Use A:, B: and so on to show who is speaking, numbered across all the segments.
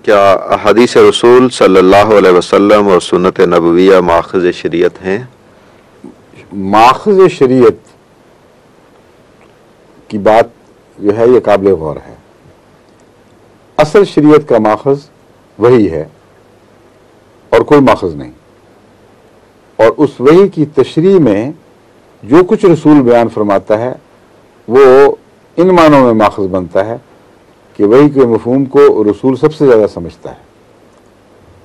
A: کیا احادیث رسول صلی اللہ علیہ وسلم اور سنت نبویہ ماخذ شریعت ہیں؟
B: ماخذ شریعت کی بات جو ہے یہ قابل غور ہے۔ اصل شریعت کا ماخذ وہی ہے اور کوئی ماخذ نہیں، اور اس وحی کی تشریح میں جو کچھ رسول بیان فرماتا ہے وہ ان معنوں میں ماخذ بنتا ہے کہ وحی کے مفہوم کو رسول سب سے زیادہ سمجھتا ہے،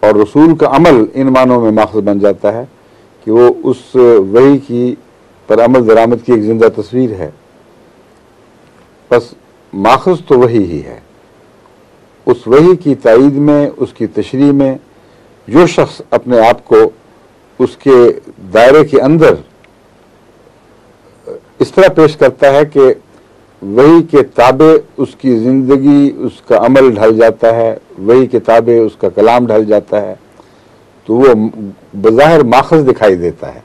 B: اور رسول کا عمل ان معنوں میں ماخذ بن جاتا ہے کہ وہ اس وحی کی پر عمل درآمد کی ایک زندہ تصویر ہے۔ بس ماخذ تو وحی ہی ہے۔ اس وحی کی تائید میں، اس کی تشریح میں جو شخص اپنے آپ کو اس کے دائرے کے اندر اس طرح پیش کرتا ہے کہ وحی کے تابع اس کی زندگی، اس کا عمل ڈھل جاتا ہے، وحی کے تابع اس کا کلام ڈھل جاتا ہے، تو وہ بظاہر ماخذ دکھائی دیتا ہے،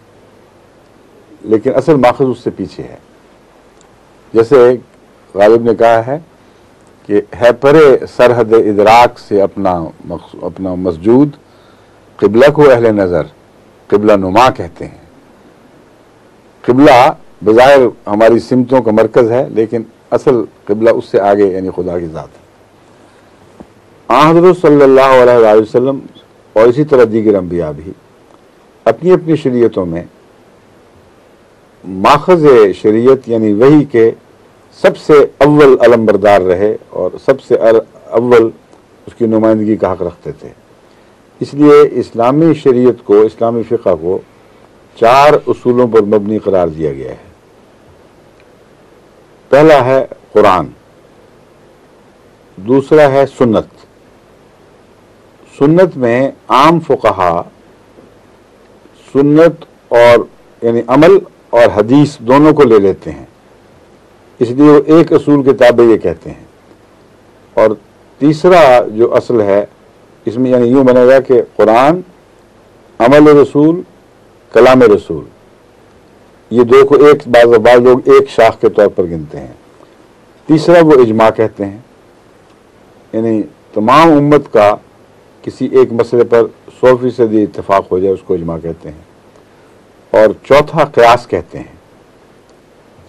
B: لیکن اصل ماخذ اس سے پیچھے ہے۔ جیسے غالب نے کہا ہے کہ ہے پرے سرحد ادراک سے اپنا مسجود، قبلہ کو اہل نظر قبلہ نما کہتے ہیں۔ قبلہ بظاہر ہماری سمتوں کا مرکز ہے، لیکن اصل قبلہ اس سے آگے یعنی خدا کی ذات ہے۔ حضرت صلی اللہ علیہ وآلہ وسلم اور اسی طرح دیگر انبیاء بھی اپنی اپنی شریعتوں میں ماخذ شریعت یعنی وحی کے سب سے اول علمبردار رہے اور سب سے اول اس کی نمائندگی کا حق رکھتے تھے۔ اس لیے اسلامی شریعت کو، اسلامی فقہ کو 4 اصولوں پر مبنی قرار دیا گیا ہے۔ پہلا ہے قرآن، دوسرا ہے سنت۔ سنت میں عام فقہا سنت اور یعنی عمل اور حدیث دونوں کو لے لیتے ہیں، اس لیے وہ ایک اصول کے تابع یہ کہتے ہیں۔ اور تیسرا جو اصل ہے اس میں یعنی یوں بنے گا کہ قرآن، عمل رسول، کلام رسول، یہ دو کو ایک بعض لوگ ایک شاخ کے طور پر گنتے ہیں۔ تیسرا وہ اجماع کہتے ہیں، یعنی تمام امت کا کسی ایک مسئلے پر 100% اتفاق ہو جائے اس کو اجماع کہتے ہیں۔ اور چوتھا قیاس کہتے ہیں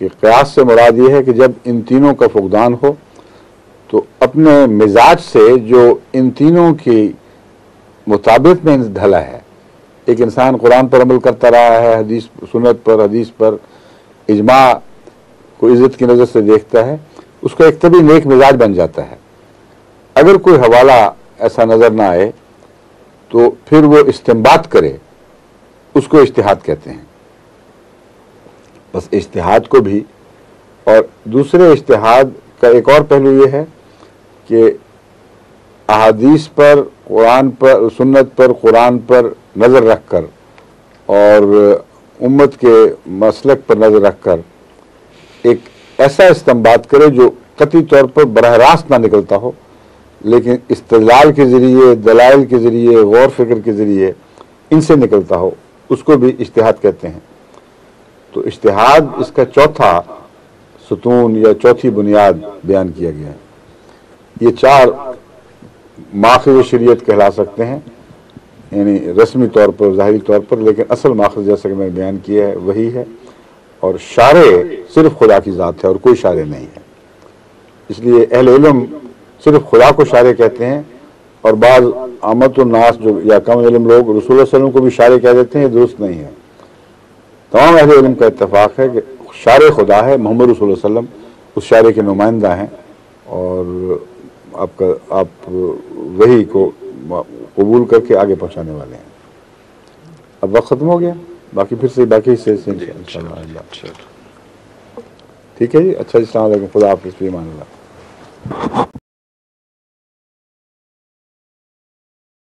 B: کہ قیاس سے مراد یہ ہے کہ جب ان تینوں کا فقدان ہو تو اپنے مزاج سے جو ان تینوں کی مطابق میں ڈھلا ہے، ایک انسان قرآن پر عمل کرتا رہا ہے، سنت پر، حدیث پر، اجماع کو عزت کی نظر سے دیکھتا ہے، اس کا ایک طبی نیک مزاج بن جاتا ہے۔ اگر کوئی حوالہ ایسا نظر نہ آئے تو پھر وہ استنباط کرے، اس کو اجتہاد کہتے ہیں۔ بس اجتہاد کو بھی، اور دوسرے اجتہاد کا ایک اور پہلو یہ ہے کہ احادیث پر، قرآن پر، سنت پر، قرآن پر نظر رکھ کر اور امت کے مسلک پر نظر رکھ کر ایک ایسا استنباط کرے جو قطعی طور پر براہ راست نہ نکلتا ہو، لیکن استدلال کے ذریعے، دلائل کے ذریعے، غور فکر کے ذریعے ان سے نکلتا ہو، اس کو بھی اجتہاد کہتے ہیں۔ تو اجتہاد اس کا چوتھا ستون یا چوتھی بنیاد بیان کیا گیا ہے۔ یہ 4 ماخذ شریعت کہلا سکتے ہیں، یعنی رسمی طور پر، ظاہری طور پر، لیکن اصل ماخذ جیسا کہ میں نے بیان کیا ہے وہی ہے، اور شارع صرف خدا کی ذات ہے اور کوئی شارع نہیں ہے۔ اس لیے اہل علم صرف خدا کو شارع کہتے ہیں، اور بعض عامت الناس جو یا کم علم لوگ رسول اللہ صلی اللہ علیہ وسلم کو بھی شارع کہہ دیتے ہیں، یہ درست نہیں ہے۔ تمام اہل علم کا اتفاق ہے کہ شارع خدا ہے، محمد رسول اللہ علیہ وسلم اس شارع کے نمائندہ ہیں، اور آپ وحی کو قبول کر کے آگے پہنچانے والے ہیں۔ اب وقت ختم ہو گیا، باقی پھر سے باقی حصے سے انشاءاللہ۔ ٹھیک ہے جی، اچھا جی، السلام علیکم، خدا حافظ، فی امان اللہ۔